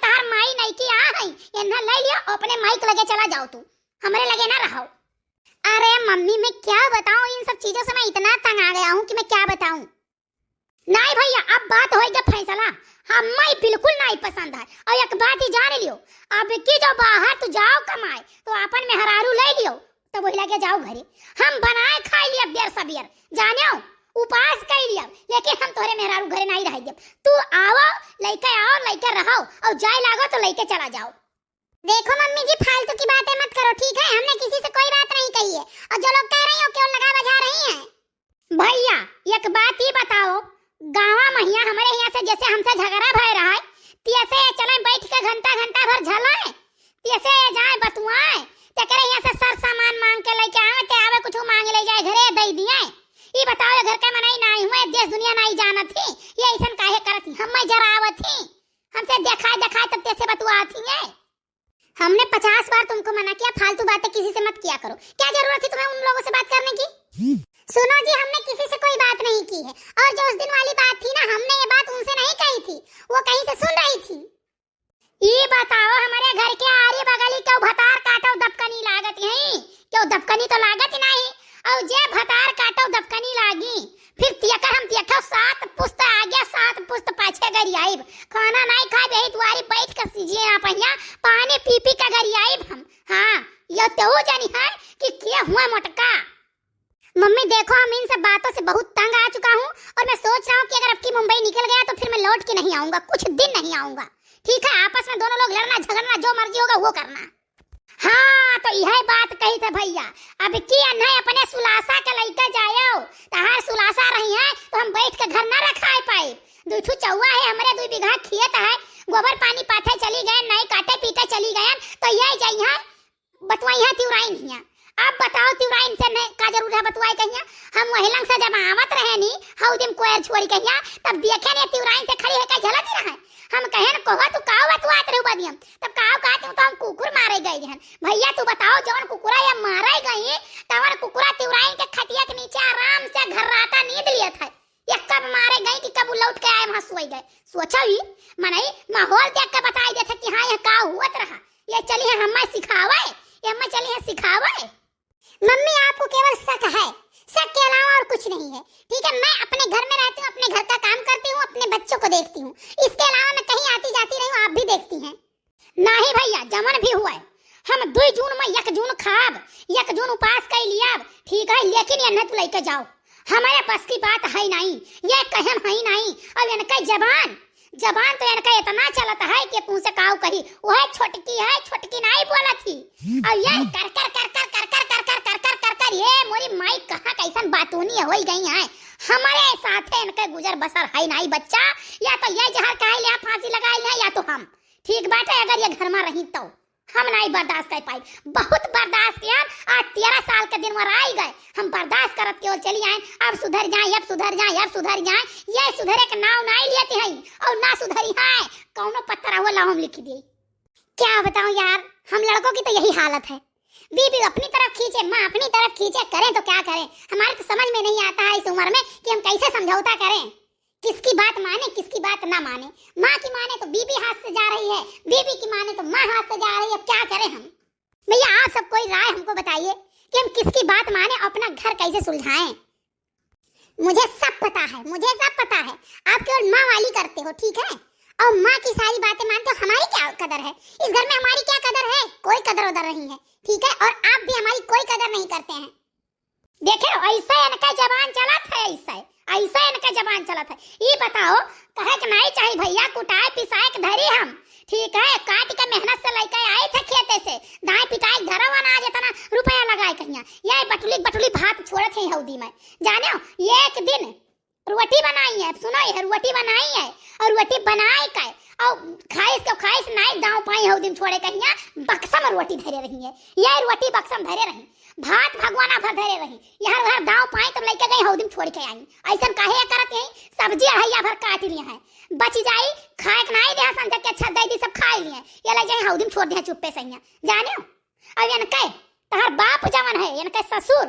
तार माई नहीं की आ है इन्हें ले लियो अपने माइक लगे चला जाओ तू हमारे लगे ना रहो। अरे मम्मी मैं क्या बताऊं इन सब चीजों से मैं इतना तंग आ गया हूँ कि मैं क्या बताऊं। नहीं भैया अब बात होएगा फैसला हमें बिल्कुल नहीं पसंद है और एक बात ही जान लियो अब की जो बाहर तू जाओ कमाए तो अपन में हरारू ले लियो तो वही लगे जाओ घरे हम बनाए खाई लिया देर सबेर जाने उपास कर लिया लेकिन हम तोरे मेहरारू घरे नहीं रह दे तू आओ लइके आओ लइके रहो और जाए लागो तो लइके चला जाओ। देखो मम्मी जी फालतू की बातें मत करो ठीक है हमने किसी से कोई बात नहीं कही है और जो लोग कह रही हो क्यों लगा बजा रही हैं। भैया एक बात ही बताओ गाँव महिया हमारे यहाँ से जैसे हमसे झगड़ा भय रहा है तैसे चले बैठ के घंटा घंटा भर झलाए तैसे जाए बतुआए ते करे यहाँ से सर सामान मांग के लेके आवे ते आवे कुछ मांग ले जाए घरे दे दिए ये बताओ घर का मनाई नहीं हुए देश दुनिया नहीं जाना थी ये ऐसा काहे करती हम जरा आवत थी हमसे दिखाए तब तैसे बतुआ थी है। हमने 50 बार तुमको मना किया फालतू बातें किसी से मत किया करो क्या जरूरत थी तुम्हें उन लोगों से बात करने की। सुनो जी हमने किसी से कोई बात नहीं की है और जो उस दिन वाली बात थी ना हमने ये बात उनसे नहीं कही थी वो कहीं से सुन रही थी। ये बताओ हमारे घर के आरी बगली क्यों भतार काटो दबकनी लागत यही क्यों दबकनी तो लागत ही नहीं और जे भतार काटो दबकनी लागी फिर तियकर हम तियकर 7 पुस्त आगे 7 पुस्त पाछे गरी आइब खाना नहीं खाए यही तुम्हारी बैठ के सीजिए आप यहाँ पानी पी पी के गरी आइब हम। हाँ ये तो जानी है कि क्या हुआ मोटका। मम्मी देखो हम इन सब बातों से बहुत तंग आ चुका हूँ और मैं सोच रहा हूँ कि अगर अब की मुंबई निकल गया तो फिर मैं लौट के नहीं आऊंगा कुछ दिन नहीं आऊंगा ठीक है आपस में दोनों लोग लड़ना झगड़ना जो मर्जी होगा वो करना। हाँ तो यह बात कही थे भैया अब की नहीं अपने सुलासा के लेके जाओ तहार सुलासा रही है तो हम बैठ के घर ना रखाए पाए दूठू चौवा है हमारे 2 बीघा खेत है गोबर पानी पाथे चली गए नहीं काटे पीटे चली गए तो ये जाइए बतवाई है तिवराइन हिया अब बताओ तिवराइन से नहीं का जरूर है बतवाई कहिया हम वही लंग से जब आवत रहे नी हाउ दिन कोयर छोड़ी कहिया तब देखे ने तिवराइन से खड़ी होकर झलत रहे हम कहे न कोहा तू काव बतवात रहू बदियम तब काव कहते तो हम कुकुर मारे गए हन भैया तू बताओ जवन कुकुरा ये मारे गए तवन कुकुरा तिवराइन के खटिया के नीचे आराम से घर्राटा नींद लिया था ये कब मारे गए कि कब लौट के आए वहां सोई गए सोचो ही मनई माहौल देख के बताई देते कि हां ये का हुआ रहा ये चली है हमें सिखावे ये हमें चली है सिखावे। मम्मी आपको केवल शक है शक के अलावा और कुछ नहीं है ठीक है मैं अपने घर में रहती हूँ अपने घर का काम करती हूँ अपने बच्चों को देखती हूँ इसके अलावा मैं कहीं आती जाती रही हूँ आप भी देखती हैं। नहीं भैया जमन भी हुआ है हम 2 जून में 1 जून खाब 1 जून उपास कर लिया ठीक है लेकिन ये तू लेके जाओ हमारे पास की बात है नहीं ये कहम है नहीं और इनका जबान तो इनका इतना चलता है कि तू से काऊ कही वह छोटकी नहीं बोला थी और ये कर ये मोरी माई कहां कैसन बातूनी हो गई है हमारे साथ इनके गुजर बसर है नहीं बच्चा या तो ये जहर काहे ले फांसी लगाई है या तो हम ठीक बात है अगर ये घर में रही तो हम नहीं बर्दाश्त कर पाई बहुत बर्दाश्त किया आज 13 साल के दिन मर आई गए हम बर्दाश्त करत के चली आए अब सुधर जाए ये सुधरे के नाव नहीं लेते हैं और ना सुधरी है कौनो पत्थर वो लाओ हम लिख दी। क्या बताऊं यार हम लड़कों की तो यही हालत है बीबी अपनी तरफ खींचे माँ अपनी तरफ खींचे करें तो क्या करें हमारे तो समझ में नहीं आता है इस उम्र में कि हम कैसे समझौता करें किसकी बात माने किसकी बात ना माने माँ की माने तो बीबी हाथ से जा रही है बीबी की माने तो माँ हाथ से जा रही है अब क्या करें हम। भैया आप सब कोई राय हमको बताइए कि हम किसकी बात माने अपना घर कैसे सुलझाएं। मुझे सब पता है आप केवल माँ वाली करते हो ठीक है और माँ की सारी बातें मानते हो हमारी क्या कदर है इस घर में हमारी क्या कदर है कोई कदर उधर नहीं है ठीक है और आप भी हमारी कोई कदर नहीं करते हैं। देखे ऐसा इनका जबान चला था ऐसा इनका जबान चला था ये बताओ कहे कि नहीं चाहिए भैया कुटाए पिसाए के धरी हम ठीक है काट के मेहनत से लेके आए थे खेते से दाई पिटाई धरवा ना जितना रुपया लगाए कहिया ये बटुली भात छोड़े थे हौदी में जाने एक दिन रोटी बनाई है सुनो ये रोटी बनाई है और रोटी बनाई का और खाइस नहीं दाव पाई हो दिन छोड़े कहिया बक्सा में रोटी धरे रही है ये रोटी बक्सा में धरे रही भात भगवाना भर धरे रही यहाँ वहाँ दाव पाई तो लेके गई हो दिन छोड़ के आई ऐसा काहे करत है सब्जी अढ़ैया भर काट लिया है बच जाई खाए के नहीं दे संजय के अच्छा दे दी सब खा लिए ये ले जाए हो दिन छोड़ दिया चुप्पे सैया जाने अब इनके तहर बाप जवन है इनके ससुर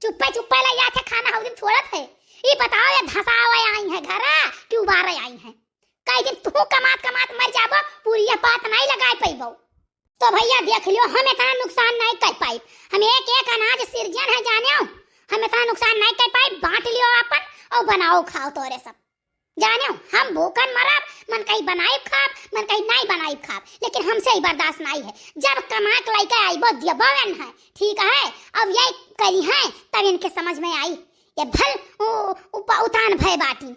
चुप्पे ले या थे खाना हो दिन छोड़त है ये बताओ ये धसावे आई है घरा कि उबारे आई है कई दिन तू कमात मर जाबो पूरी ये पात नहीं लगाए पैबो। तो भैया देख लियो, हम इतना नुकसान नहीं कर पाई। हम एक एक अनाज सिरजन है जाने, हम इतना नुकसान नहीं कर पाई। बांट लियो अपन और बनाओ खाओ तोरे सब जाने। हम भूखन मरब, मन कहीं बनाई खाब, मन कहीं नहीं बनाई खाब, लेकिन हमसे ही बर्दाश्त नहीं है। जब कमा के लेके आईबो दियबन है, ठीक है। अब ये करी है तब इनके समझ में आई, ये भल उतान भय बाटी।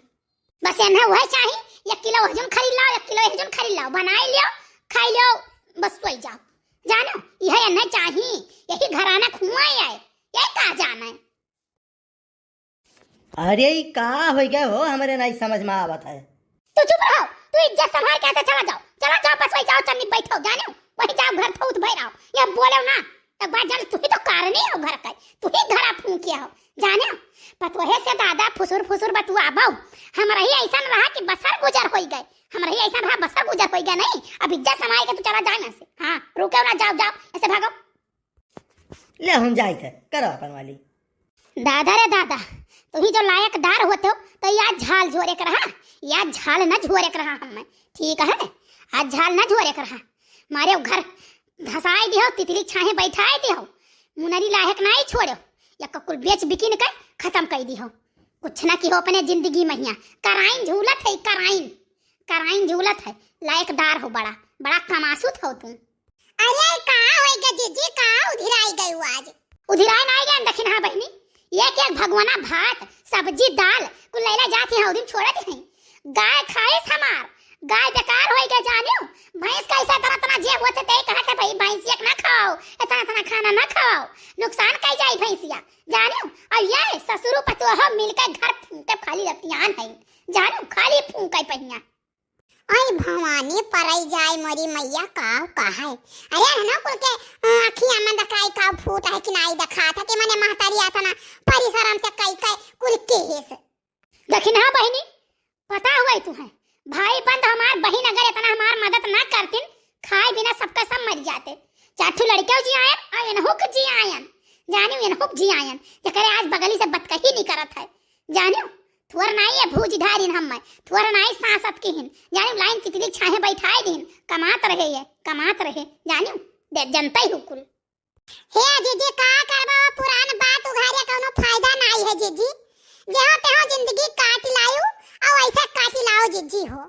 बस इन्हें वह चाहिए, 1 किलो हजम खरीद लो, 1 किलो हजम खरीद लो, बनाई लियो, खाई लियो, बस सोई जाओ जानो। यह इन्हें चाहिए, यही घराना खुआ है, यही कहा जाना है। अरे का हो गया हो, हमारे नहीं समझ में आवत है। तू चुप रहो, तू इज्जत संभाल के चला जाओ, चला जाओ, बस वही जाओ, चन्नी बैठो जानो, वही जाओ घर थोत भई रहो। ये बोलो ना एक बार जान, तू ही तो कारण ही हो घर का, तू ही घरा फूंकिया हो जानो। पतोहे से दादा फुसुर फुसुर बतू आबाऊ, हमरा ही ऐसा रहा कि बसर गुजर हो गए, हमरा ही ऐसा रहा बसर गुजर हो गया। नहीं अब इज्जत संभाल के तू चला जा यहाँ से। हाँ रुको ना, जाओ जाओ, ऐसे भागो। ले हम जाए थे, करो अपन वाली। दादा रे दादा, तू ही जो लायकदार होते हो तो याद झाल झोरे कर रहा, याद झाल न झोरे कर रहा हम, ठीक है। आज झाल न झोरे कर रहा, मारे घर धसाई दियो, तितली छाहे बैठाए दियो, मुनरी लायक नहीं छोड़ो, या कुल बेच बिकिन कर खत्म कर दियो। कुछ ना की हो अपने जिंदगी में हिया कराइन झूलत है, कराइन कराइन झूलत है। लायकदार हो, बड़ा बड़ा कमासुत हो तुम। अरे कहाँ होएगा जीजी, कहाँ उधिराई गई आज? उधिराई नहीं गए दखिन। हाँ बहनी, एक एक भगवाना भात सब्जी दाल कुल लैला जाती है, दिन छोड़त है। गाय खाइस हमार, गाय बेकार होई के जानियो। भैंस कैसा तरह तरह जे होते ते कहते भाई भैंसिया ना खाओ, इतना इतना खाना ना खाओ, नुकसान कर जाई भैंसिया जानियो। और ये ससुरु पतोह मिलकर घर फूंके खाली रखतियान है जानियो, खाली फूंके पहिया। आई भवानी परई जाए मोरी मैया का है। अरे है ना कुल के अखियां में दखाई का फूट है कि नहीं दखा था कि मने महतारी आता ना परिसरम से कई कई कुल केस दखिन। हाँ बहनी, पता हुआ तू है भाई बंद हमार बहन अगर इतना हमार मदद ना करतिन, खाए बिना सबका सब मर जाते। चाठू लड़के जी आयन और इनहुक जी आयन जानियो, इनहुक जी आयन जे करे आज बगली से बतकही नहीं करत है जानियो। थुअर नहीं है भूज धारिन हम में, थुअर नहीं सांसत की हिन जानियो। लाइन तितली छाहे बैठाए दिन कमात रहे, ये कमात रहे जानियो, दे जनता ही हुकुल। हे जीजी का करबा, पुरान बात उघारे कोनो फायदा नहीं है जीजी। जे हो ते हो जिंदगी काट लायो और ऐसा काट लाओ जीजी हो।